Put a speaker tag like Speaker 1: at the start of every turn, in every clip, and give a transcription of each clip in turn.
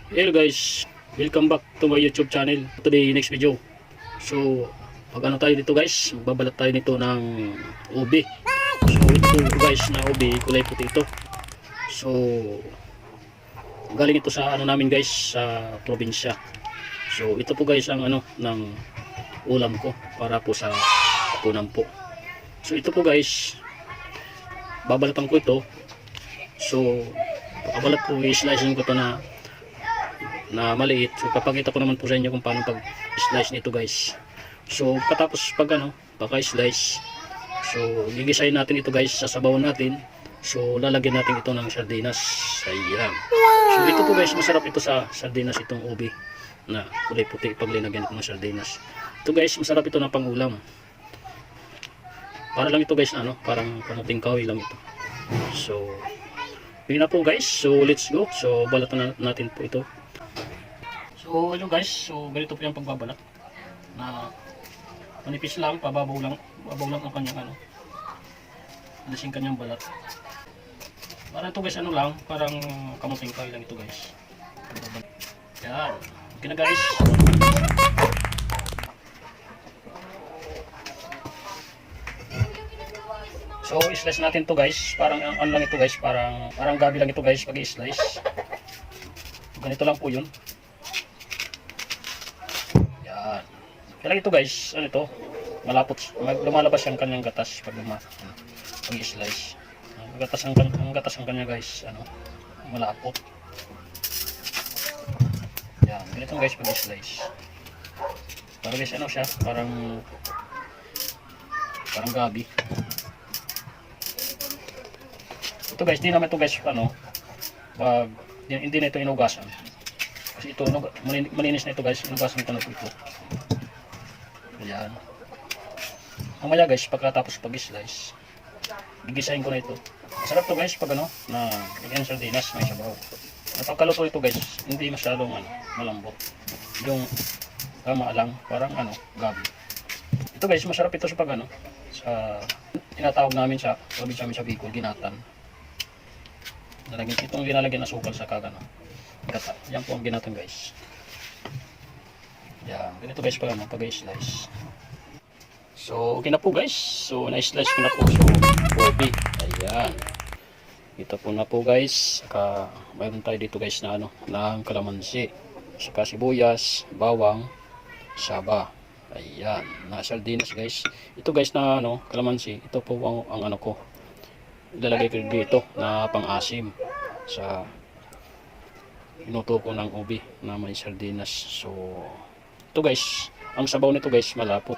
Speaker 1: Hello guys, welcome back to my YouTube channel. Today next video. So, pag ano tayo dito guys, magbabalat tayo nito ng ubi. So, ito guys na ubi, kulay puti ito. So, galing ito sa ano namin guys, sa probinsya. So, ito po guys ang ano ng ulam ko para po sa hapunan po. So, ito po guys, babalatan ko ito. So, pagkabalat ko, i-slicing ko ito na maliit. So papakita ko naman po sa inyo kung paano pag slice nito guys. So katapos pag ano pagka-slice, so gigisahin natin ito guys, sasabawan natin. So lalagyan natin ito ng sardinas. Ayan. So ito po guys, masarap ito sa sardinas, itong ubi na kulay puti pag linagyan ito ng sardinas. Ito guys, masarap ito na pangulam. Para lang ito guys, ano, parang kamuting kahoy lang ito. So yun na po guys. So let's go. So balatan natin po ito. So hello guys, so ganito po yung pagbabalat na manipis lang, babaw lang ang kanyang ano, alasing kanyang balat. Para ito guys, ano lang, parang kamuting kahoy lang ito guys. Yan, okay na guys. So i-slice natin to guys, parang ano lang ito guys, parang gabi lang ito guys pag i-slice. Ganito lang po yun. Kaya ito guys, ano ito, malapot, lumalabas yung kanyang gatas pag i-slice. Ang gatas ng kanya guys, ano, malapot. Yan, ganito guys pag i-slice. Para guys, ano siya, parang gabi. Ito guys, di naman ito guys, ano, pag hindi na ito inugasan. Kasi ito, malinis na ito guys, inugasan ito na ito. Ayan. Mamaya guys, pagkatapos pag-slice, gigisahin ko na ito. Masarap to guys pag ano, na lagyan ng sardinas, may sabaw. Napagkaluto ito guys, hindi masyadong ano, malambot. Yung tama lang, parang ano, gabi. Ito guys, masarap ito sa pag ano, sa tinatawag namin sa probinsya namin sa Bicol, ginatan. Itong ginalagyan na sukal sa kagano, gata. Yan po ang ginatan guys. Yan, ganito guys pag ano, pag-slice. So, okay na po guys. So, na-slice ko na po. So, ubi. Ayan. Ito po na po guys. Saka, mayroon tayo dito guys na ano, ng kalamansi. Saka sibuyas, bawang, saba. Ayan. Na sardinas guys. Ito guys na ano, kalamansi. Ito po ang ano ko. Ilalagay ko dito na pang-asim. Sa inuto ko ng ubi na may sardinas. So, ito guys, ang sabaw nito guys malapot.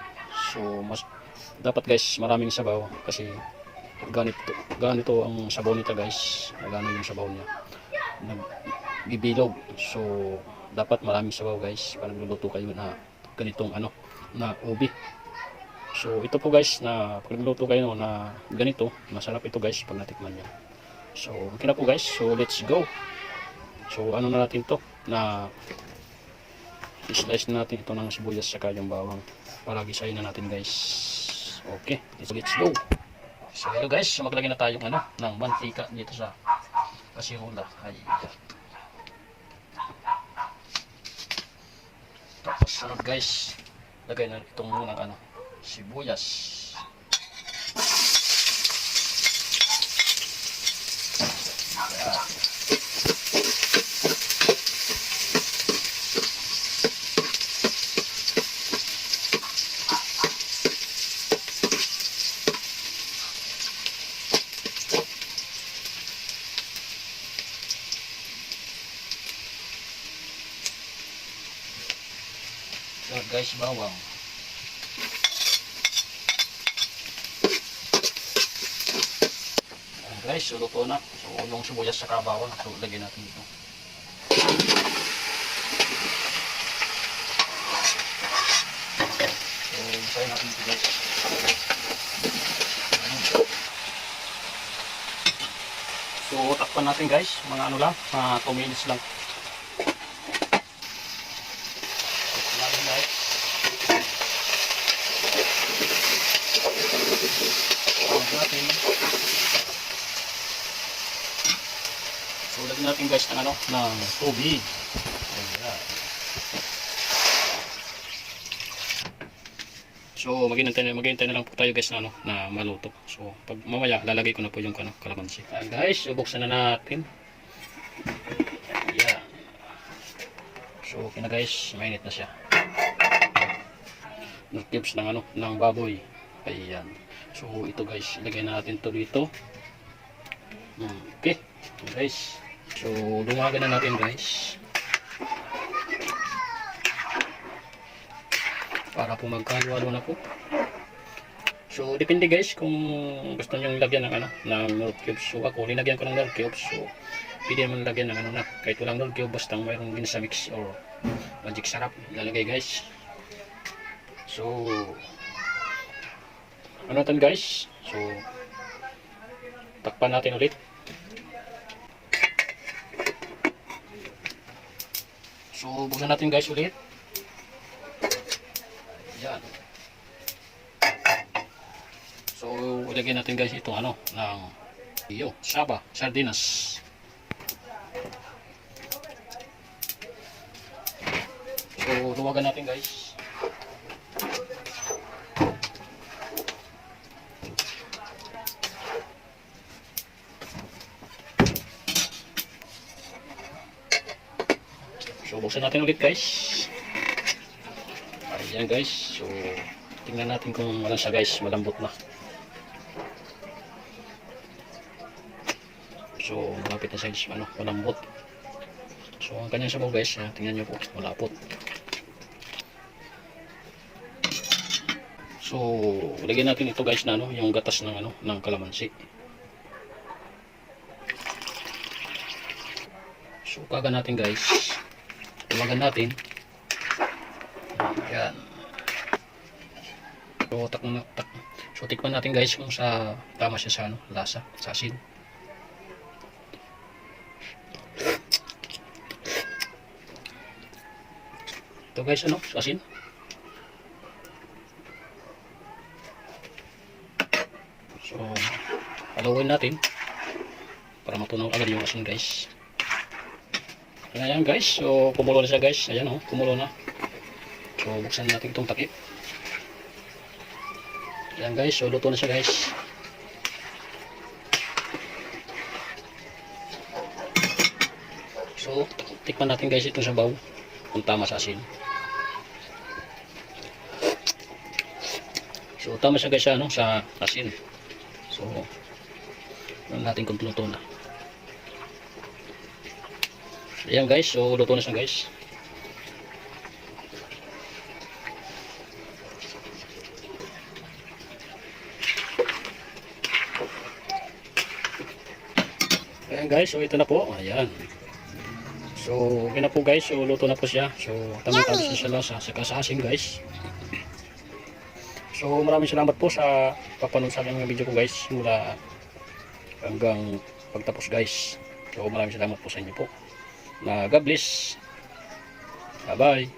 Speaker 1: So dapat guys maraming sabaw kasi ganito ang sabaw nito guys. Gano yung sabaw niya. Nagbibilog. So dapat maraming sabaw guys para magluluto kayo na ganitong ano na ubi. So ito po guys na pag nagluto kayo na ganito, masarap ito guys pag natikman niyo. So okay na po guys. So let's go. So ano na natin to na i-slice na natin ito ng sibuyas saka yung bawang para gisahin na natin guys. Okay, so let's go. So hello guys, so maglagay na tayo ano, ng mantika dito sa kasirola. Tapos sunod guys, lagay na itong munang ano, sibuyas. So guys, bawang. Ayan guys, so luto na. So yung sibuyas sa bawang, so lagyan natin ito. So isahin natin ito guys. So takpan natin guys, mga ano lang, 2 minutes lang. Natin. So lagyan natin guys ng ano, ng tubig. Ayan. So maghintay na lang po tayo guys na, na maluto. So pag mamaya lalagay ko na po yung kalamansi. Ayan guys, so buksan na natin. Ayan. So okay na guys, mainit na siya. Tips ng ng baboy. Ayan. So ito guys, ilagay na natin to dito. Okay. Guys. So lumagan na natin guys. Para po magkahalo na po. So depende guys kung gusto niyo lagyan ng ng milk cubes. So ako linagyan ko ng milk cubes. So pwede naman lagyan ng na kahit walang milk cube basta mayroong ginsa mix or magic sarap ilalagay guys. So natin guys. So takpan natin ulit. So buksan natin guys ulit. Yan. So ilagay natin guys ito ng saba, sardinas. So luwagan natin guys. So buksan natin ulit guys. Ayan guys. So tingnan natin kung wala siya guys, malambot na. So malapit na sa malambot. So ang kanyang sabaw guys, tingnan nyo po, malapot. So lagyan natin ito guys na yung gatas ng ng kalamansi. So kaga natin guys. Tumagan natin. Ayan. So tikman natin guys kung tama siya sa lasa, sa asin. Ito guys sa asin. So haluin natin para matunaw agad yung asin guys. Ayan guys, so kumulo na siya guys. Ayan kumulo na. So buksan natin itong takip. Ayan guys, so luto na siya guys. So tikman natin guys itong sabaw kung tama sa asin. So tama siya guys sa asin. So natin kung luto na. Ayan guys, so luto na siya guys. Ayan guys, so ito na po. Ayan. So okay na po guys, so luto na po siya. So tamang-tama siya sa asin guys. So maraming salamat po sa papanood sa aking video ko guys. Mula hanggang pagtapos guys. So maraming salamat po sa inyo po. God bless. Bye bye.